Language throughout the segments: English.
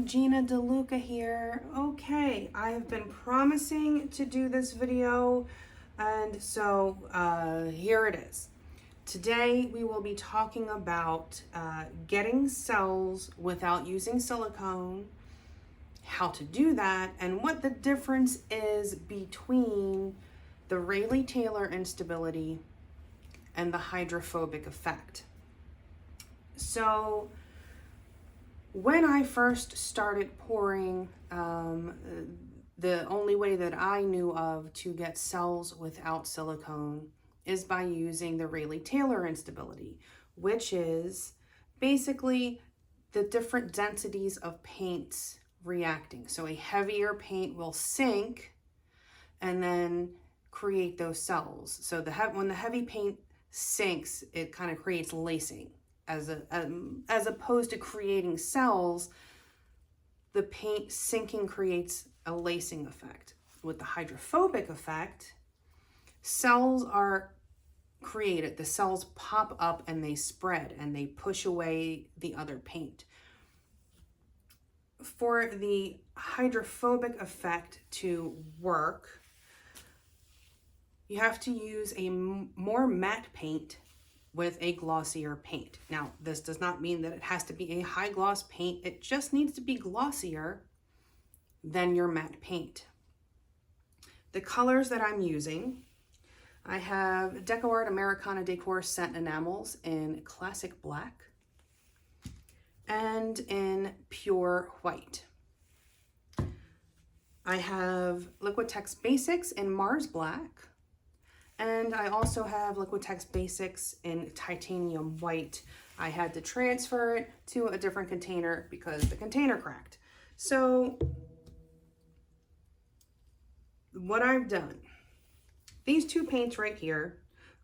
Gina DeLuca here. Okay, I have been promising to do this video, and so here it is. Today we will be talking about getting cells without using silicone, how to do that, and what the difference is between the Rayleigh-Taylor instability and the hydrophobic effect. So when I first started pouring, the only way that I knew of to get cells without silicone is by using the Rayleigh-Taylor instability, which is basically the different densities of paints reacting. So a heavier paint will sink and then create those cells. So when the heavy paint sinks, it kind of creates lacing. As opposed to creating cells, the paint sinking creates a lacing effect. With the hydrophobic effect, cells are created. The cells pop up and they spread and they push away the other paint. For the hydrophobic effect to work, you have to use a more matte paint with a glossier paint. Now, this does not mean that it has to be a high gloss paint. It just needs to be glossier than your matte paint. The colors that I'm using, I have DecoArt Americana Decor Scent Enamels in Classic Black and in Pure White. I have Liquitex Basics in Mars Black. And I also have Liquitex Basics in Titanium White. I had to transfer it to a different container because the container cracked. So what I've done, these two paints right here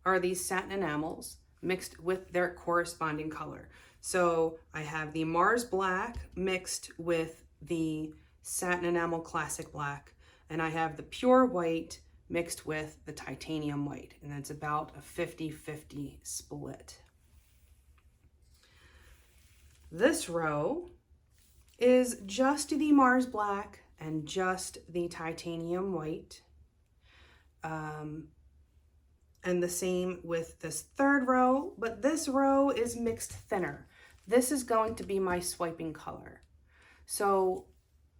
are these satin enamels mixed with their corresponding color. So I have the Mars Black mixed with the Satin Enamel Classic Black, and I have the Pure White mixed with the Titanium White, and it's about a 50-50 split. This row is just the Mars Black and just the Titanium White. And the same with this third row, but this row is mixed thinner. This is going to be my swiping color. So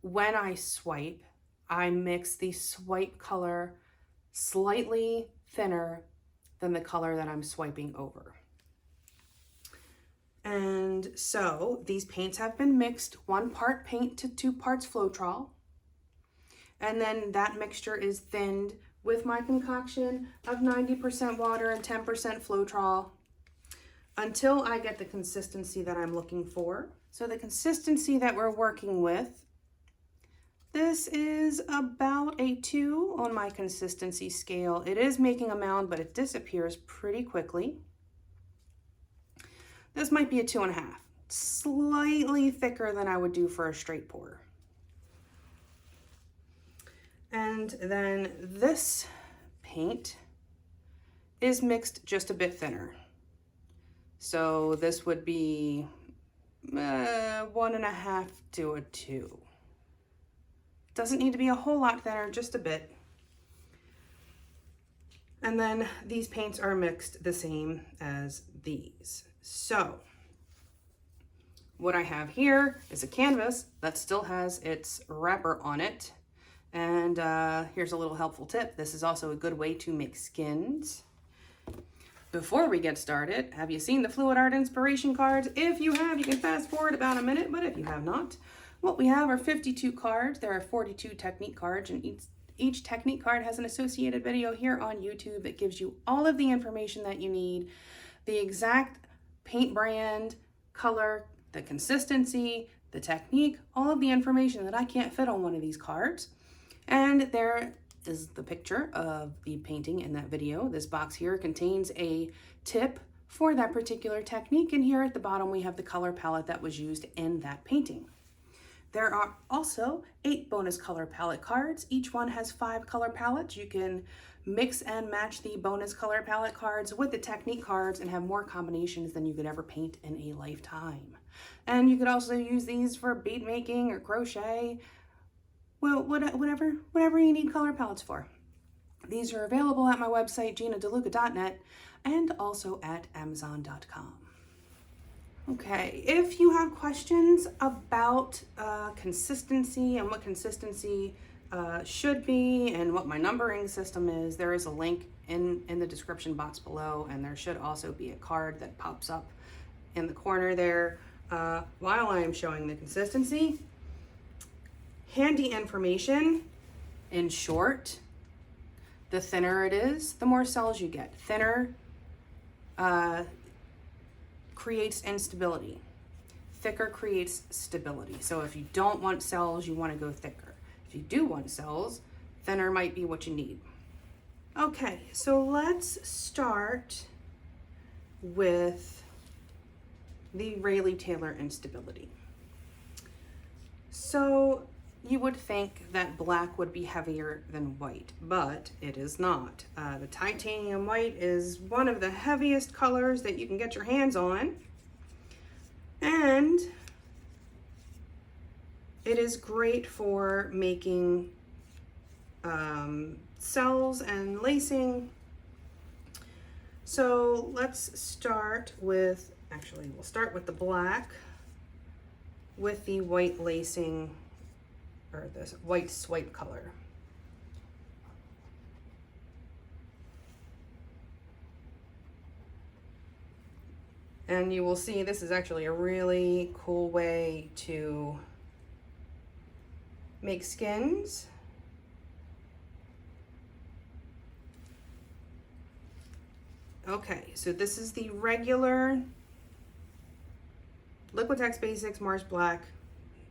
when I swipe, I mix the swipe color slightly thinner than the color that I'm swiping over. And so these paints have been mixed 1 part paint to 2 parts Floetrol. And then that mixture is thinned with my concoction of 90% water and 10% Floetrol until I get the consistency that I'm looking for. So the consistency that we're working with, this is about a 2 on my consistency scale. It is making a mound, but it disappears pretty quickly. This might be a 2.5, slightly thicker than I would do for a straight pour. And then this paint is mixed just a bit thinner. So this would be 1.5 to a 2. Doesn't need to be a whole lot thinner, just a bit. And then these paints are mixed the same as these. So what I have here is a canvas that still has its wrapper on it. And here's a little helpful tip. This is also a good way to make skins. Before we get started, have you seen the Fluid Art inspiration cards? If you have, you can fast forward about a minute, but if you have not, what we have are 52 cards. There are 42 technique cards, and each technique card has an associated video here on YouTube that gives you all of the information that you need, the exact paint brand, color, the consistency, the technique, all of the information that I can't fit on one of these cards. And there is the picture of the painting in that video. This box here contains a tip for that particular technique, and here at the bottom we have the color palette that was used in that painting. There are also 8 bonus color palette cards. Each one has 5 color palettes. You can mix and match the bonus color palette cards with the technique cards and have more combinations than you could ever paint in a lifetime. And you could also use these for bead making or crochet. Well, whatever you need color palettes for. These are available at my website, GinaDeLuca.net, and also at Amazon.com. Okay, if you have questions about consistency and what consistency should be and what my numbering system is, there is a link in the description box below, and there should also be a card that pops up in the corner there while I am showing the consistency. Handy information, in short, the thinner it is, the more cells you get. Thinner creates instability. Thicker creates stability. So if you don't want cells, you want to go thicker. If you do want cells, thinner might be what you need. Okay, so let's start with the Rayleigh-Taylor Instability. So you would think that black would be heavier than white, but it is not. The titanium white is one of the heaviest colors that you can get your hands on, and it is great for making cells and lacing. So let's start with, actually we'll start with the black with the white lacing, or this white swipe color. And you will see this is actually a really cool way to make skins. Okay, so this is the regular Liquitex Basics Mars Black,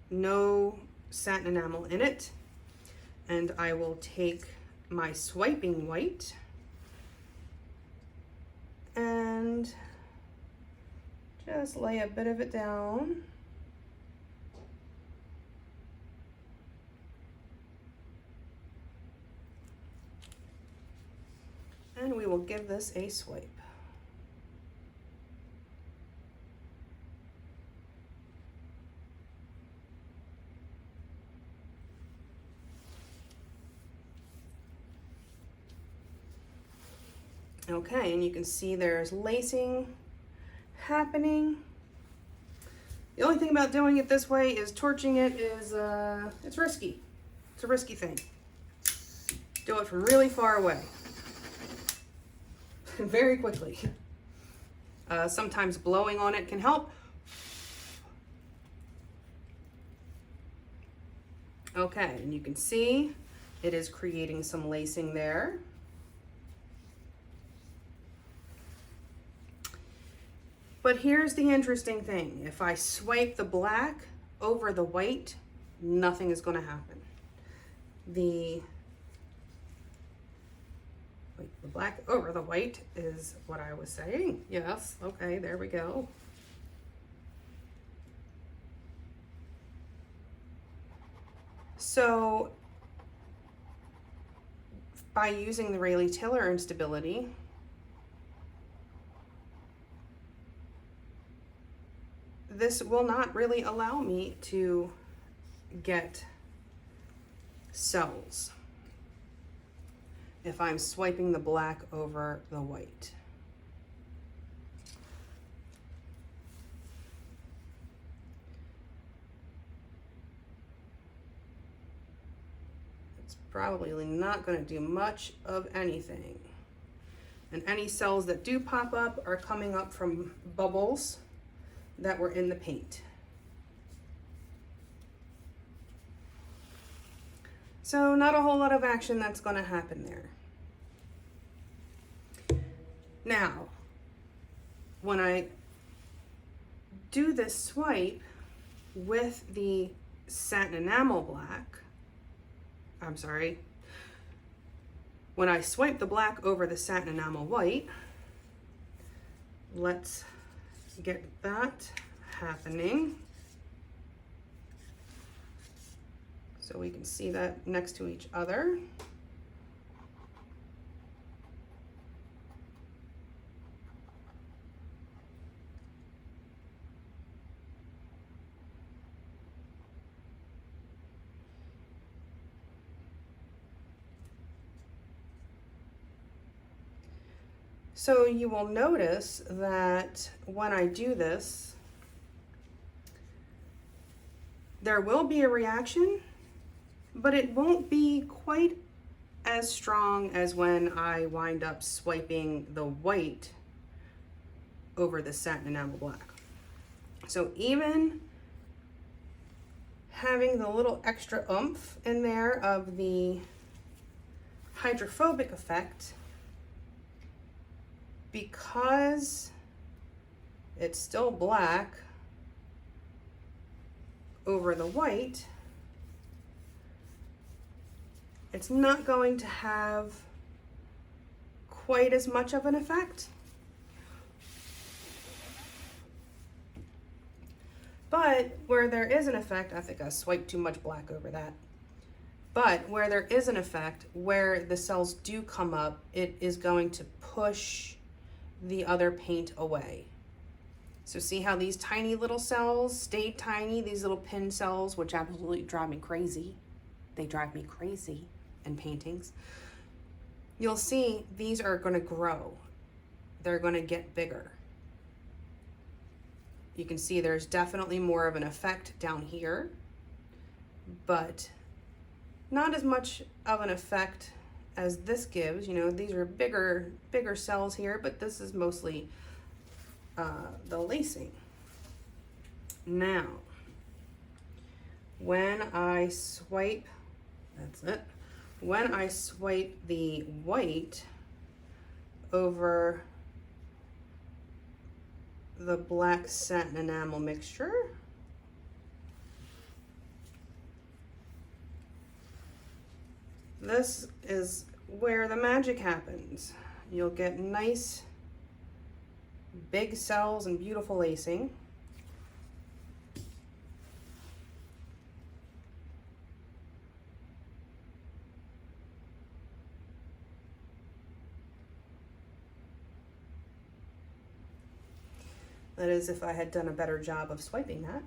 no satin enamel in it. And I will take my swiping white and just lay a bit of it down. And we will give this a swipe. Okay, and you can see there's lacing happening. The only thing about doing it this way is torching it is, it's risky. It's a risky thing. Do it from really far away. Very quickly. Sometimes blowing on it can help. Okay, and you can see it is creating some lacing there. But here's the interesting thing. If I swipe the black over the white, nothing is going to happen. The black over the white is what I was saying. Yes, okay, there we go. So by using the Rayleigh-Taylor Instability, this will not really allow me to get cells if I'm swiping the black over the white. It's probably not going to do much of anything. And any cells that do pop up are coming up from bubbles that were in the paint. So not a whole lot of action that's going to happen there. Now, when I do this swipe with the satin enamel black, when I swipe the black over the satin enamel white, let's get that happening so we can see that next to each other. So you will notice that when I do this, there will be a reaction, but it won't be quite as strong as when I wind up swiping the white over the satin enamel black. So even having the little extra oomph in there of the hydrophobic effect, because it's still black over the white, it's not going to have quite as much of an effect. But where there is an effect, I think I swiped too much black over that. But where there is an effect, where the cells do come up, it is going to push the other paint away. So see how these tiny little cells stayed tiny, these little pin cells, which absolutely drive me crazy. They drive me crazy in paintings. You'll see these are going to grow. They're going to get bigger. You can see there's definitely more of an effect down here, but not as much of an effect as this gives. You know, these are bigger cells here, but this is mostly the lacing. Now, when I swipe, that's it. When I swipe the white over the black satin enamel mixture, this is where the magic happens. You'll get nice big cells and beautiful lacing. That is, if I had done a better job of swiping that.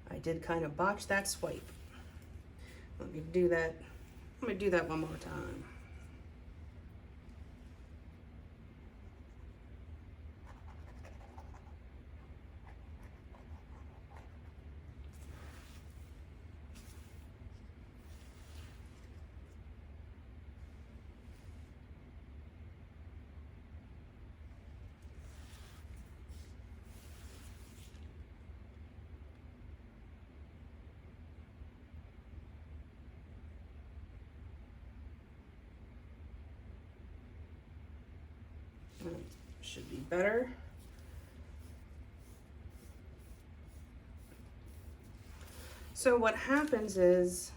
I did kind of botch that swipe. Let me do that. Let me do that one more time. Should be better. So what happens is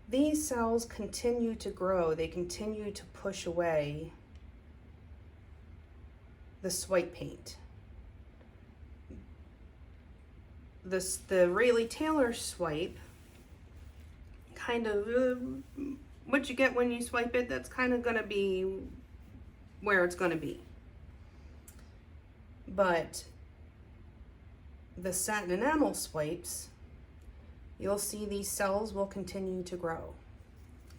these cells continue to grow. They continue to push away the swipe paint. The Rayleigh-Taylor swipe, kind of what you get when you swipe it, that's kind of going to be where it's going to be. But the satin enamel swipes, you'll see these cells will continue to grow.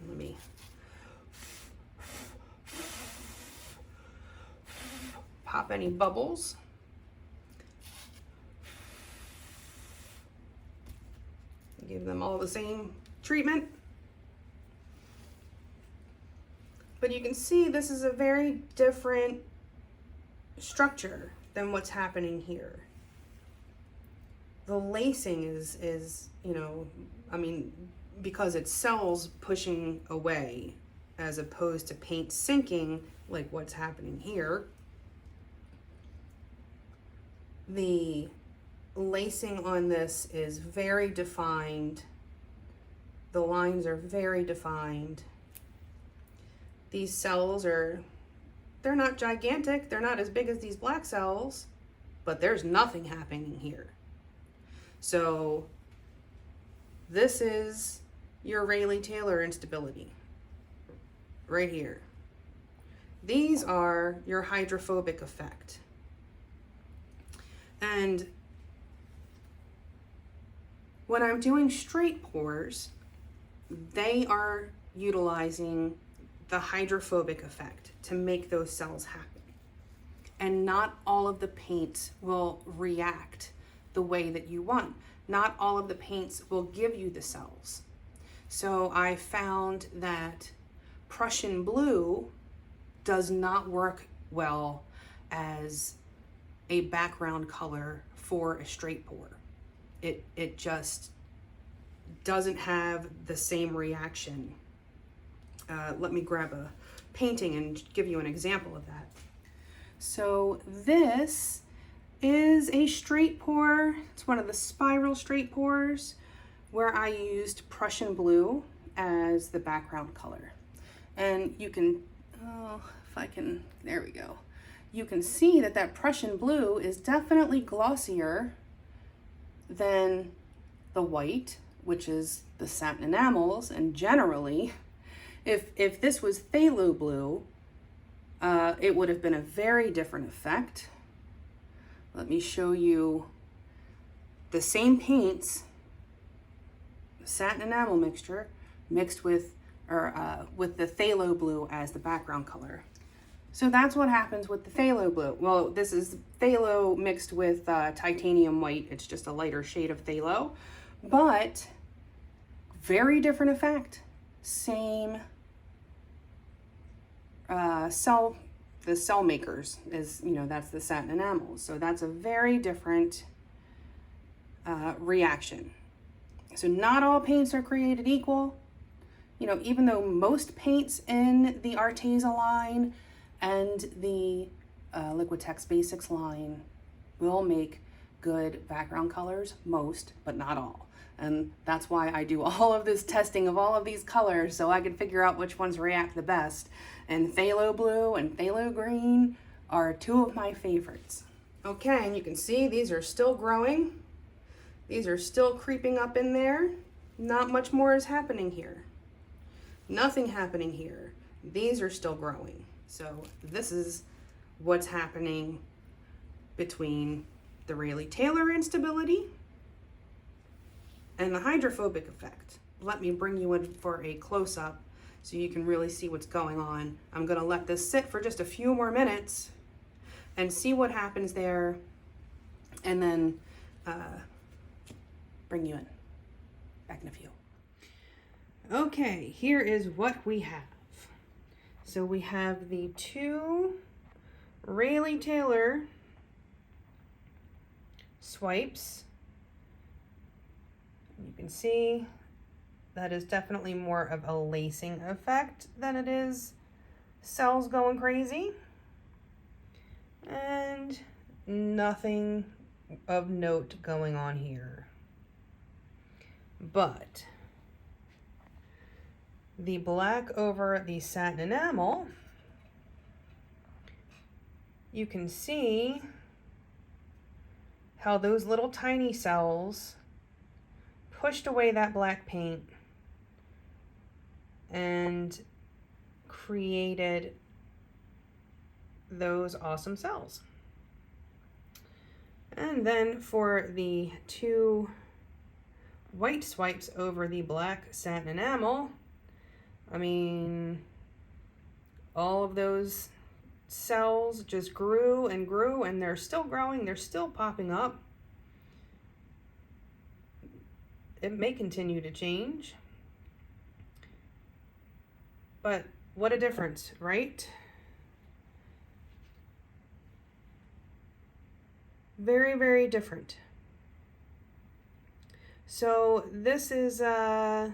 Let me pop any bubbles. Give them all the same treatment. But you can see this is a very different structure than what's happening here. The lacing is, you know, I mean, because it's cells pushing away as opposed to paint sinking like what's happening here. The lacing on this is very defined. The lines are very defined. These cells are, they're not gigantic. They're not as big as these black cells, but there's nothing happening here. So this is your Rayleigh-Taylor instability right here. These are your hydrophobic effect. And When I'm doing straight pours, they are utilizing the hydrophobic effect to make those cells happen. And not all of the paints will react the way that you want. Not all of the paints will give you the cells. So I found that Prussian blue does not work well as a background color for a straight pour. It just doesn't have the same reaction. Let me grab a painting and give you an example of that. So this is a straight pour. It's one of the spiral straight pours where I used Prussian blue as the background color. And you can, there we go. You can see that that Prussian blue is definitely glossier than the white, which is the satin enamels. And generally, if this was phthalo blue, it would have been a very different effect. Let me show you the same paints, satin enamel mixture, mixed with the phthalo blue as the background color. So that's what happens with the phthalo blue. Well, this is phthalo mixed with titanium white. It's just a lighter shade of phthalo, but very different effect. Same the cell makers is, that's the satin enamels. So that's a very different reaction. So not all paints are created equal. Even though most paints in the Arteza line and the Liquitex Basics line will make good background colors, most, but not all. And that's why I do all of this testing of all of these colors so I can figure out which ones react the best. And phthalo blue and phthalo green are two of my favorites. Okay, and you can see these are still growing. These are still creeping up in there. Not much more is happening here. Nothing happening here. These are still growing. So this is what's happening between the Rayleigh-Taylor instability and the hydrophobic effect. Let me bring you in for a close-up so you can really see what's going on. I'm gonna let this sit for just a few more minutes and see what happens there, and then bring you in back in a few. Okay, here is what we have. So we have the two Rayleigh-Taylor swipes. You can see that is definitely more of a lacing effect than it is cells going crazy. And nothing of note going on here. But the black over the satin enamel, you can see how those little tiny cells pushed away that black paint and created those awesome cells. And then for the two white swipes over the black satin enamel, I mean, all of those cells just grew and grew, and they're still growing, they're still popping up. It may continue to change, but what a difference, right? Very, very different. So this is kind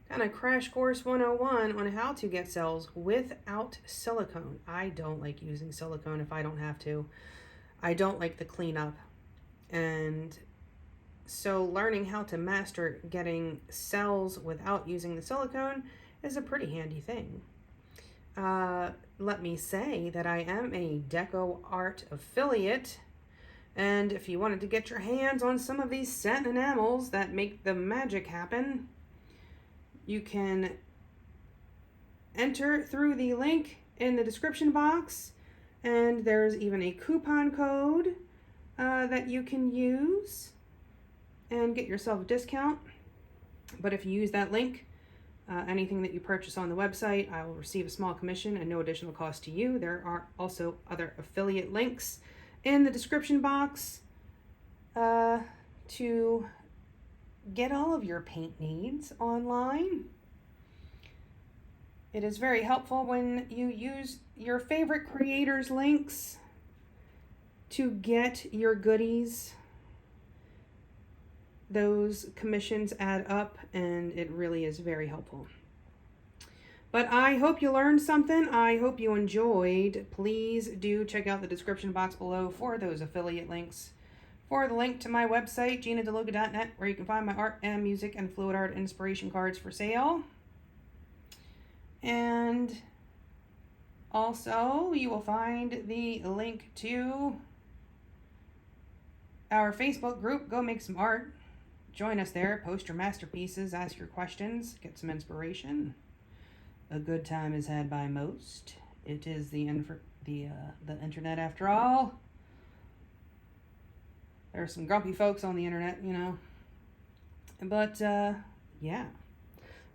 of Crash Course 101 on how to get cells without silicone. I don't like using silicone if I don't have to. I don't like the cleanup. And so learning how to master getting cells without using the silicone is a pretty handy thing. Let me say that I am a Deco Art affiliate. And if you wanted to get your hands on some of these satin enamels that make the magic happen, you can enter through the link in the description box, and there's even a coupon code that you can use, and get yourself a discount. But if you use that link, anything that you purchase on the website, I will receive a small commission and no additional cost to you. There are also other affiliate links in the description box to get all of your paint needs online. It is very helpful when you use your favorite creators' links to get your goodies. Those commissions add up, and it really is very helpful. But I hope you learned something. I hope you enjoyed. Please do check out the description box below for those affiliate links. For the link to my website, GinaDeLuca.net, where you can find my art and music and fluid art inspiration cards for sale. And also, you will find the link to our Facebook group, Go Make Some Art. Join us there, post your masterpieces, ask your questions, get some inspiration. A good time is had by most. It is the internet after all. There are some grumpy folks on the internet, you know. But, yeah.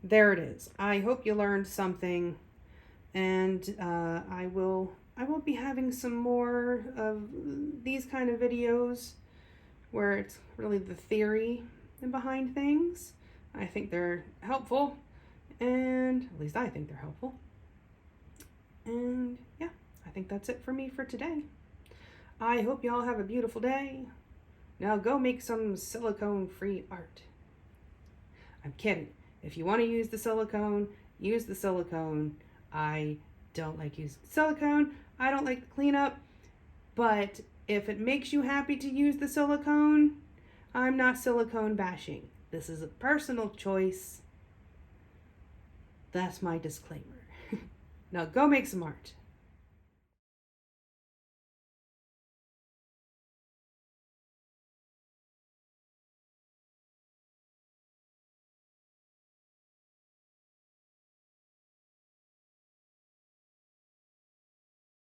There it is. I hope you learned something. And I will be having some more of these kind of videos where it's really the theory behind things. I think they're helpful, and at least I think they're helpful. And yeah, I think that's it for me for today. I hope y'all have a beautiful day. Now go make some silicone-free art. I'm kidding. If you want to use the silicone, use the silicone. I don't like using silicone. I don't like the cleanup. But if it makes you happy to use the silicone, I'm not silicone bashing. This is a personal choice. That's my disclaimer. Now go make some art.